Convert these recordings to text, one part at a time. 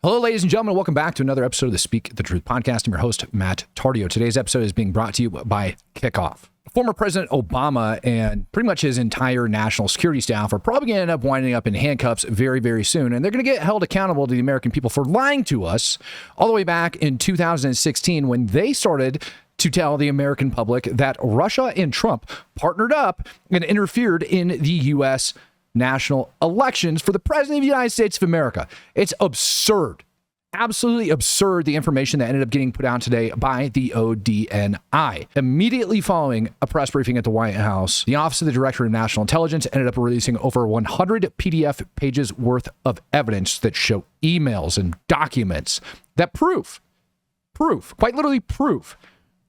Hello, ladies and gentlemen. Welcome back to another episode of the Speak the Truth podcast. I'm your host, Matt Tardio. Today's episode is being brought to you by Kickoff. Former President Obama and pretty much his entire national security staff are probably going to end up winding up in handcuffs very, very soon. And they're going to get held accountable to the American people for lying to us all the way back in 2016 when they started to tell the American public that Russia and Trump partnered up and interfered in the U.S. national elections for the President of the United States of America. It's absurd. Absolutely absurd, the information that ended up getting put out today by the ODNI. Immediately following a press briefing at the White House, the Office of the Director of National Intelligence ended up releasing over 100 PDF pages worth of evidence that show emails and documents that prove, quite literally prove,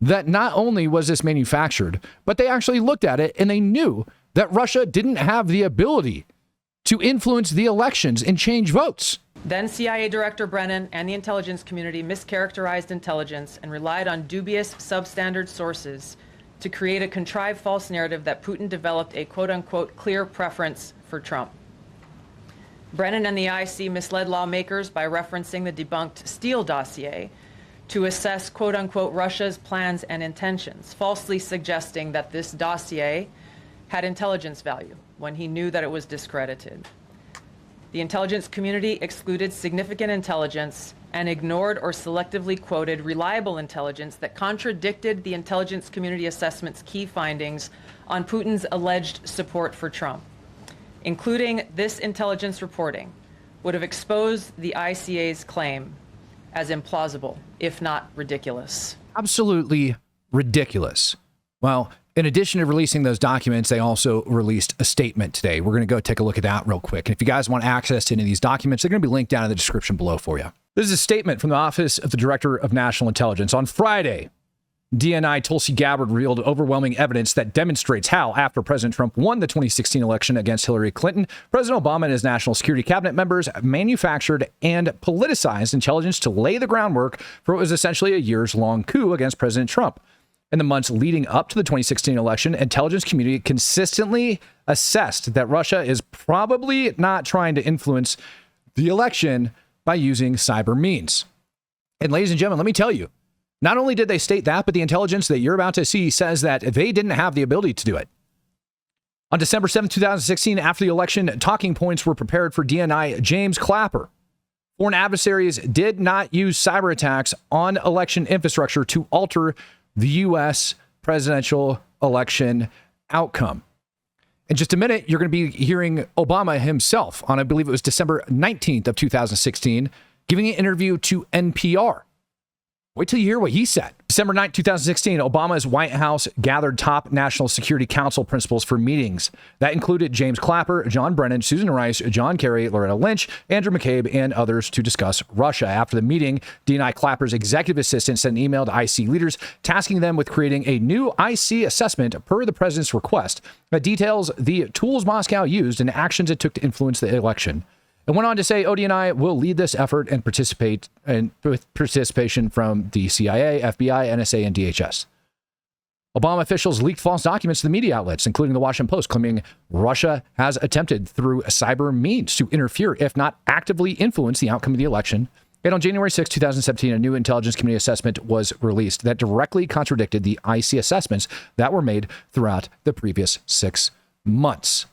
that not only was this manufactured, but they actually looked at it and they knew that Russia didn't have the ability to influence the elections and change votes. Then CIA Director Brennan and the intelligence community mischaracterized intelligence and relied on dubious, substandard sources to create a contrived false narrative that Putin developed a quote-unquote clear preference for Trump. Brennan and the IC misled lawmakers by referencing the debunked Steele dossier to assess quote-unquote Russia's plans and intentions, falsely suggesting that this dossier had intelligence value when he knew that it was discredited. The intelligence community excluded significant intelligence and ignored or selectively quoted reliable intelligence that contradicted the intelligence community assessment's key findings on Putin's alleged support for Trump. Including this intelligence reporting would have exposed the ICA's claim as implausible, if not ridiculous. Absolutely ridiculous. Well, in addition to releasing those documents, they also released a statement today. We're going to go take a look at that real quick. And if you guys want access to any of these documents, they're going to be linked down in the description below for you. This is a statement from the Office of the Director of National Intelligence. On Friday, DNI Tulsi Gabbard revealed overwhelming evidence that demonstrates how, after President Trump won the 2016 election against Hillary Clinton, President Obama and his national security cabinet members manufactured and politicized intelligence to lay the groundwork for what was essentially a years-long coup against President Trump. In the months leading up to the 2016 election, intelligence community consistently assessed that Russia is probably not trying to influence the election by using cyber means. And ladies and gentlemen, let me tell you, not only did they state that, but the intelligence that you're about to see says that they didn't have the ability to do it. On December 7, 2016, after the election, talking points were prepared for DNI James Clapper. Foreign adversaries did not use cyber attacks on election infrastructure to alter the U.S. presidential election outcome. In just a minute, you're going to be hearing Obama himself on, I believe it was December 19th of 2016, giving an interview to NPR. Wait till you hear what he said. December 9th, 2016, Obama's White House gathered top National Security Council principals for meetings. That included James Clapper, John Brennan, Susan Rice, John Kerry, Loretta Lynch, Andrew McCabe, and others to discuss Russia. After the meeting, DNI Clapper's executive assistant sent an email to IC leaders tasking them with creating a new IC assessment per the president's request that details the tools Moscow used and actions it took to influence the election. And went on to say ODNI will lead this effort and participate with participation from the CIA, FBI, NSA, and DHS. Obama officials leaked false documents to the media outlets, including the Washington Post, claiming Russia has attempted through cyber means to interfere, if not actively influence, the outcome of the election. And on January 6, 2017, a new intelligence community assessment was released that directly contradicted the IC assessments that were made throughout the previous 6 months.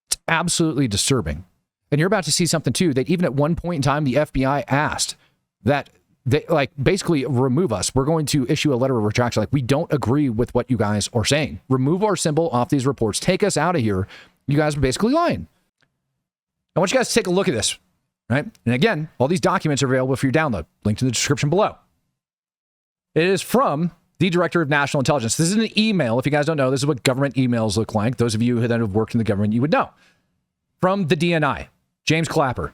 It's absolutely disturbing. And you're about to see something, too, that even at one point in time, the FBI asked that they basically remove us. We're going to issue a letter of retraction. We don't agree with what you guys are saying. Remove our symbol off these reports. Take us out of here. You guys are basically lying. I want you guys to take a look at this, right? And again, all these documents are available for your download. Linked in the description below. It is from the Director of National Intelligence. This is an email. If you guys don't know, this is what government emails look like. Those of you that have worked in the government, you would know. From the DNI. James Clapper.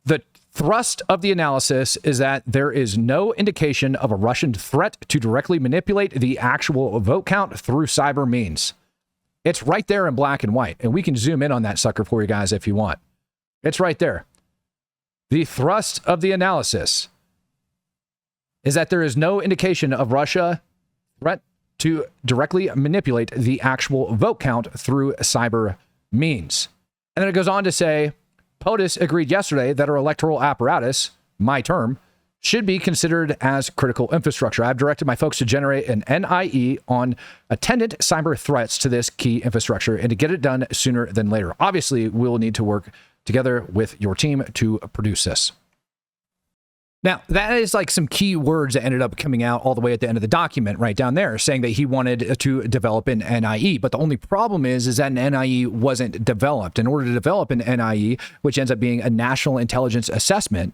The thrust of the analysis is that there is no indication of a Russian threat to directly manipulate the actual vote count through cyber means. It's right there in black and white, and we can zoom in on that sucker for you guys if you want. It's right there. The thrust of the analysis is that there is no indication of Russia threat to directly manipulate the actual vote count through cyber means. And then it goes on to say, POTUS agreed yesterday that our electoral apparatus, my term, should be considered as critical infrastructure. I've directed my folks to generate an NIE on attendant cyber threats to this key infrastructure and to get it done sooner than later. Obviously, we'll need to work together with your team to produce this. Now, that is like some key words that ended up coming out all the way at the end of the document right down there, saying that he wanted to develop an NIE. But the only problem is that an NIE wasn't developed. In order to develop an NIE, which ends up being a national intelligence assessment,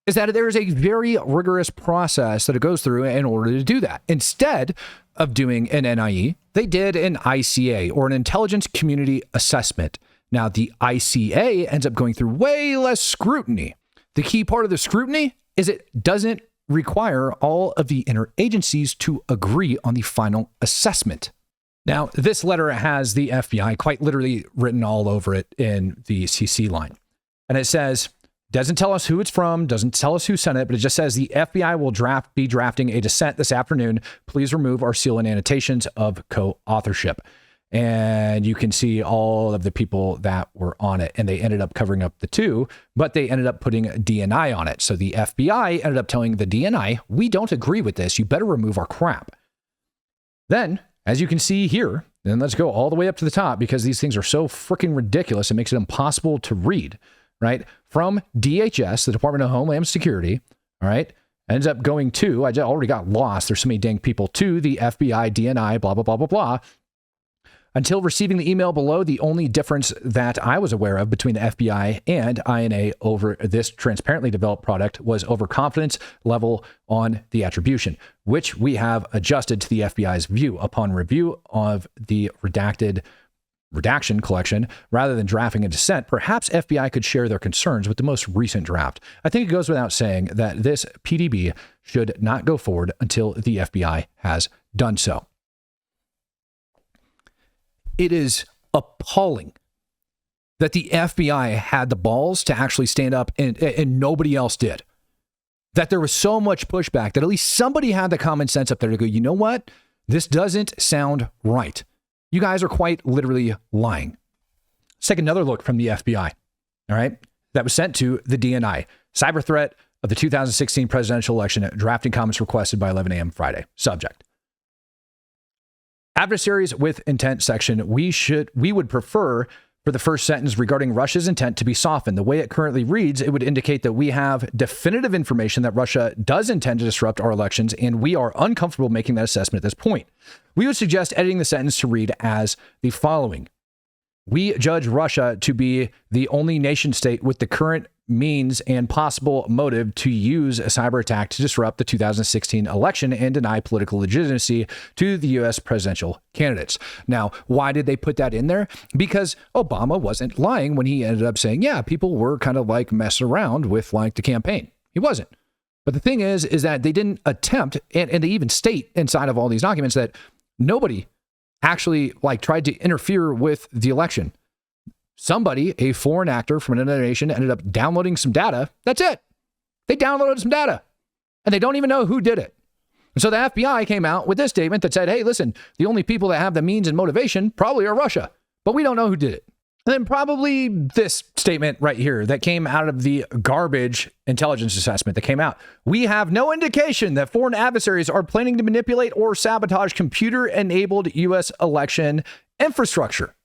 is that there is a very rigorous process that it goes through in order to do that. Instead of doing an NIE, they did an ICA, or an intelligence community assessment. Now, the ICA ends up going through way less scrutiny. The key part of the scrutiny is it doesn't require all of the interagencies to agree on the final assessment. Now, this letter has the FBI quite literally written all over it in the CC line. And it says, doesn't tell us who it's from, doesn't tell us who sent it, but it just says the FBI will be drafting a dissent this afternoon. Please remove our seal and annotations of co-authorship. And you can see all of the people that were on it, and they ended up covering up the two, but they ended up putting DNI on it. So the FBI ended up telling the DNI, we don't agree with this. You better remove our crap. Then, as you can see here, and let's go all the way up to the top because these things are so freaking ridiculous. It makes it impossible to read, right? From DHS, the Department of Homeland Security, all right, ends up going to, I already got lost. There's so many dang people, to the FBI, DNI, blah, blah, blah, blah, blah. Until receiving the email below, the only difference that I was aware of between the FBI and INA over this transparently developed product was overconfidence level on the attribution, which we have adjusted to the FBI's view upon review of the redaction collection. Rather than drafting a dissent, perhaps FBI could share their concerns with the most recent draft. I think it goes without saying that this PDB should not go forward until the FBI has done so. It is appalling that the FBI had the balls to actually stand up and nobody else did. That there was so much pushback that at least somebody had the common sense up there to go, you know what? This doesn't sound right. You guys are quite literally lying. Let's take another look from the FBI, all right? That was sent to the DNI. Cyber threat of the 2016 presidential election, drafting comments requested by 11 a.m. Friday. Subject. Adversaries with intent section, we would prefer for the first sentence regarding Russia's intent to be softened. The way it currently reads, it would indicate that we have definitive information that Russia does intend to disrupt our elections, and we are uncomfortable making that assessment at this point. We would suggest editing the sentence to read as the following. We judge Russia to be the only nation state with the current means and possible motive to use a cyber attack to disrupt the 2016 election and deny political legitimacy to the U.S. presidential candidates. Now, why did they put that in there? Because Obama wasn't lying when he ended up saying, yeah, people were kind of like messing around with like the campaign. He wasn't. But the thing is that they didn't attempt, and they even state inside of all these documents that nobody actually like tried to interfere with the election. Somebody, a foreign actor from another nation, ended up downloading some data. That's it. They downloaded some data, and they don't even know who did it. And so the FBI came out with this statement that said, hey, listen, the only people that have the means and motivation probably are Russia, but we don't know who did it. And then probably this statement right here that came out of the garbage intelligence assessment that came out. We have no indication that foreign adversaries are planning to manipulate or sabotage computer-enabled U.S. election infrastructure.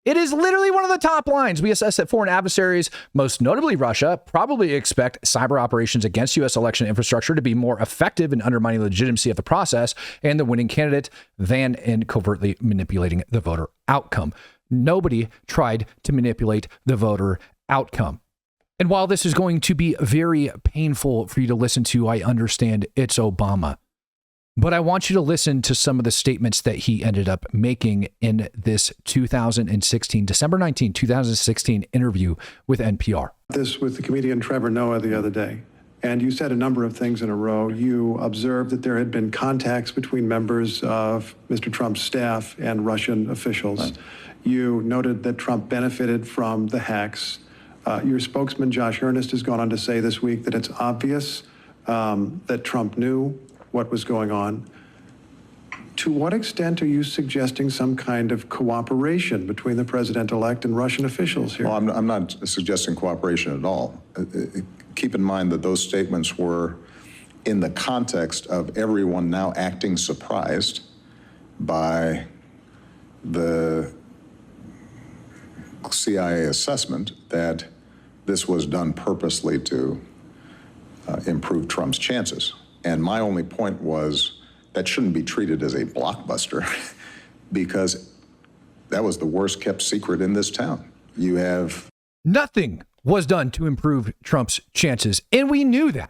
It is literally one of the top lines. We assess that foreign adversaries, most notably Russia, probably expect cyber operations against U.S. election infrastructure to be more effective in undermining the legitimacy of the process and the winning candidate than in covertly manipulating the voter outcome. Nobody tried to manipulate the voter outcome. And while this is going to be very painful for you to listen to, I understand it's Obama. But I want you to listen to some of the statements that he ended up making in this December 19, 2016 interview with NPR. This with the comedian Trevor Noah the other day, and you said a number of things in a row. You observed that there had been contacts between members of Mr. Trump's staff and Russian officials. Right. You noted that Trump benefited from the hacks. Your spokesman, Josh Earnest, has gone on to say this week that it's obvious that Trump knew what was going on. To what extent are you suggesting some kind of cooperation between the president-elect and Russian officials here? Well, I'm not suggesting cooperation at all. Keep in mind that those statements were in the context of everyone now acting surprised by the CIA assessment that this was done purposely to improve Trump's chances. And my only point was that shouldn't be treated as a blockbuster because that was the worst kept secret in this town. You have Nothing was done to improve Trump's chances, and we knew that.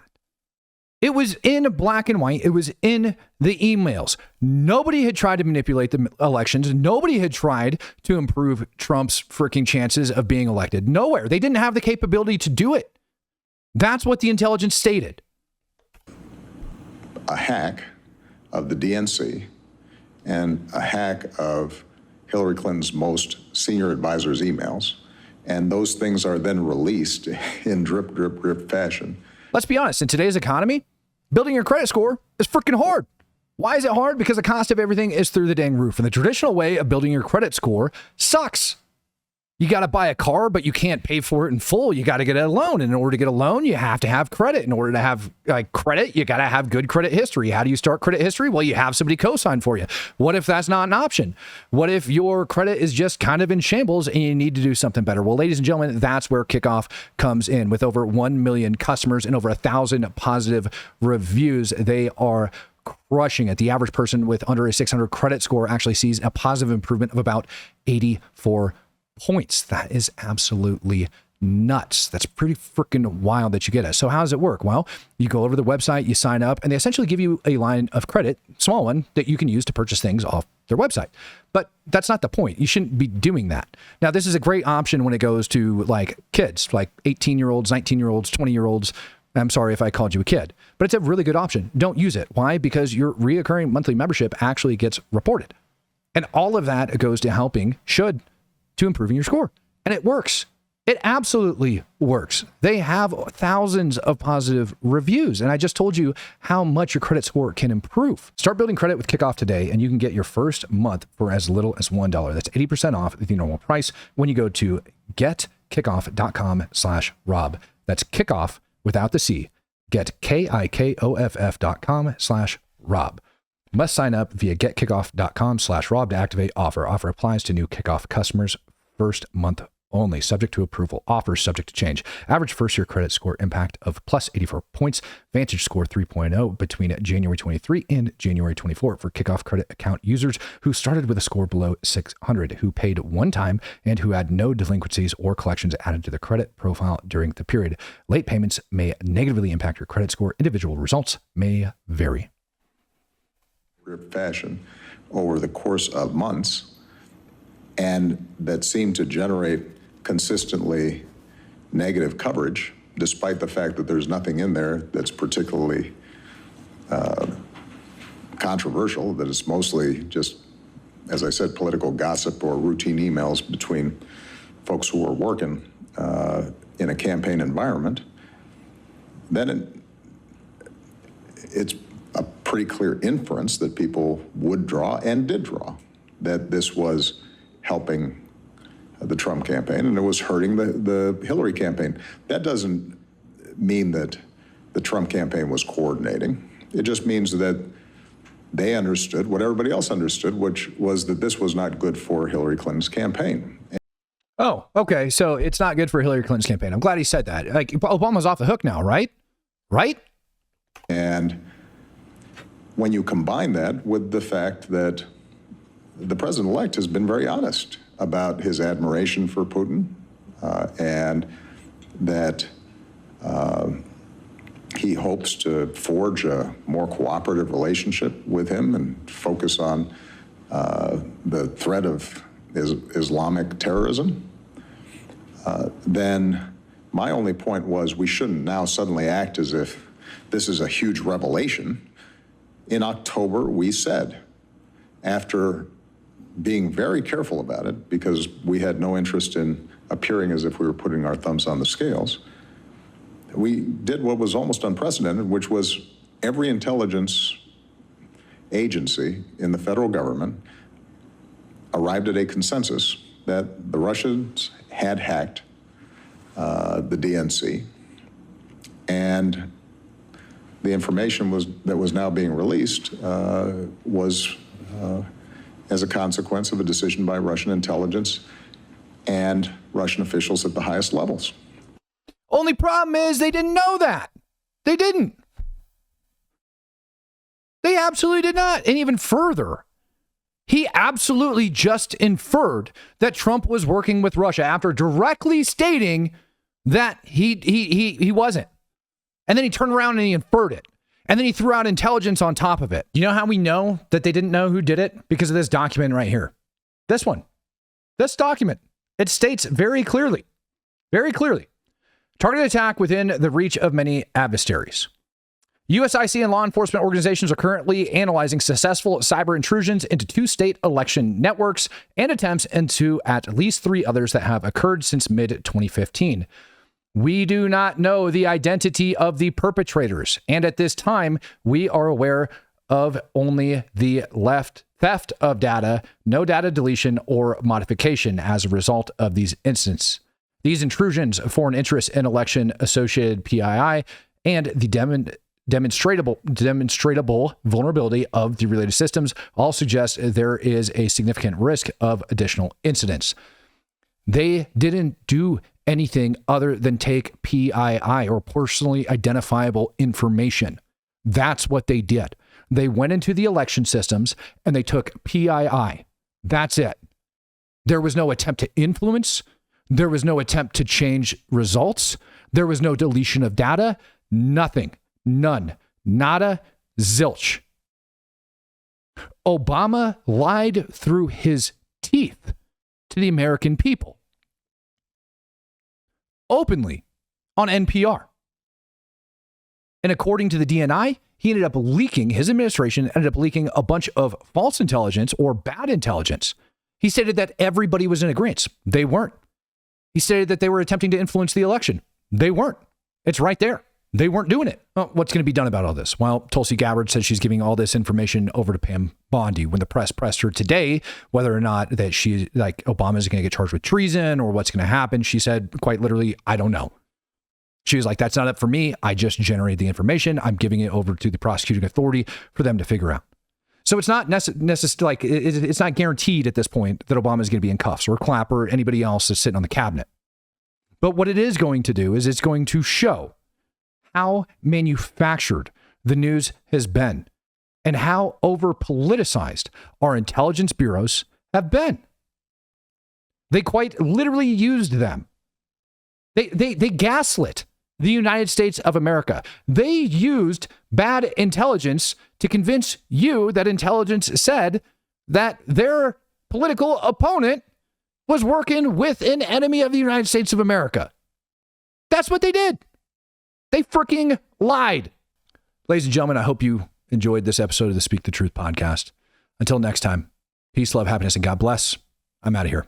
It was in black and white. It was in the emails. Nobody had tried to manipulate the elections. Nobody had tried to improve Trump's freaking chances of being elected. Nowhere. They didn't have the capability to do it. That's what the intelligence stated. a hack of the DNC and a hack of Hillary Clinton's most senior advisor's emails. And those things are then released in drip, drip, drip fashion. Let's be honest, in today's economy, building your credit score is freaking hard. Why is it hard? Because the cost of everything is through the dang roof. And the traditional way of building your credit score sucks. You got to buy a car, but you can't pay for it in full. You got to get a loan. And in order to get a loan, you have to have credit. In order to have credit, you got to have good credit history. How do you start credit history? Well, you have somebody co-sign for you. What if that's not an option? What if your credit is just kind of in shambles and you need to do something better? Well, ladies and gentlemen, that's where Kickoff comes in. With over 1 million customers and over 1,000 positive reviews, they are crushing it. The average person with under a 600 credit score actually sees a positive improvement of about 84 points. That is absolutely nuts. That's pretty freaking wild that you get it. So how does it work? Well, you go over to the website, you sign up, and they essentially give you a line of credit, small one, that you can use to purchase things off their website. But that's not the point. You shouldn't be doing that. Now, this is a great option when it goes to like kids, like 18-year-olds, 19-year-olds, 20-year-olds. I'm sorry if I called you a kid, but it's a really good option. Don't use it. Why? Because your reoccurring monthly membership actually gets reported. And all of that goes to helping, to improving your score. And it works. It absolutely works. They have thousands of positive reviews. And I just told you how much your credit score can improve. Start building credit with Kickoff today, and you can get your first month for as little as $1. That's 80% off the normal price when you go to getkickoff.com/Rob. That's kickoff without the C. Get KIKOFF.com/Rob. Must sign up via getkickoff.com/Rob to activate offer. Offer applies to new Kickoff customers. First month only. Subject to approval. Offers subject to change. Average first-year credit score impact of plus 84 points. Vantage score 3.0 between January 23 and January 24 for Kickoff credit account users who started with a score below 600, who paid one time, and who had no delinquencies or collections added to their credit profile during the period. Late payments may negatively impact your credit score. Individual results may vary. Fashion over the course of months, and that seemed to generate consistently negative coverage, despite the fact that there's nothing in there that's particularly controversial, that it's mostly just, as I said, political gossip or routine emails between folks who are working in a campaign environment. Then it's a pretty clear inference that people would draw and did draw, that this was helping the Trump campaign and it was hurting the Hillary campaign. That doesn't mean that the Trump campaign was coordinating. It just means that they understood what everybody else understood, which was that this was not good for Hillary Clinton's campaign. Oh, okay. So it's not good for Hillary Clinton's campaign. I'm glad he said that. Like, Obama's off the hook now, right? Right? And when you combine that with the fact that the president-elect has been very honest about his admiration for Putin and that he hopes to forge a more cooperative relationship with him and focus on the threat of Islamic terrorism, then my only point was we shouldn't now suddenly act as if this is a huge revelation. In October, we said, after being very careful about it, because we had no interest in appearing as if we were putting our thumbs on the scales, we did what was almost unprecedented, which was every intelligence agency in the federal government arrived at a consensus that the Russians had hacked the DNC, and the information that was now being released was as a consequence of a decision by Russian intelligence and Russian officials at the highest levels. Only problem is they didn't know that. They didn't. They absolutely did not. And even further, he absolutely just inferred that Trump was working with Russia after directly stating that he wasn't. And then he turned around and he inferred it. And then he threw out intelligence on top of it. You know how we know that they didn't know who did it? Because of this document right here. This one. This document. It states very clearly, targeted attack within the reach of many adversaries. USIC and law enforcement organizations are currently analyzing successful cyber intrusions into 2 state election networks and attempts into at least 3 others that have occurred since mid-2015. We do not know the identity of the perpetrators, and at this time, we are aware of only the theft of data, no data deletion or modification as a result of these incidents. These intrusions, foreign interest in election-associated PII, and the demonstratable vulnerability of the related systems all suggest there is a significant risk of additional incidents. They didn't do anything other than take PII, or personally identifiable information. That's what they did. They went into the election systems and they took PII. That's it. There was no attempt to influence. There was no attempt to change results. There was no deletion of data. Nothing. None. Nada. Zilch. Obama lied through his teeth to the American people. Openly on NPR. And according to the DNI, he ended up leaking, his administration ended up leaking a bunch of false intelligence or bad intelligence. He stated that everybody was in agreement. They weren't. He stated that they were attempting to influence the election. They weren't. It's right there. They weren't doing it. Well, what's going to be done about all this? Well, Tulsi Gabbard says she's giving all this information over to Pam Bondi. When the press pressed her today whether or not that she, like, Obama is going to get charged with treason or what's going to happen, she said quite literally, I don't know. She was like, that's not up for me. I just generated the information. I'm giving it over to the prosecuting authority for them to figure out. So it's not it's not guaranteed at this point that Obama is going to be in cuffs, or Clapper, or anybody else that's sitting on the cabinet. But what it is going to do is it's going to show how manufactured the news has been and how over-politicized our intelligence bureaus have been. They quite literally used them. They gaslit the United States of America. They used bad intelligence to convince you that intelligence said that their political opponent was working with an enemy of the United States of America. That's what they did. They freaking lied. Ladies and gentlemen, I hope you enjoyed this episode of the Speak the Truth podcast. Until next time, peace, love, happiness, and God bless. I'm out of here.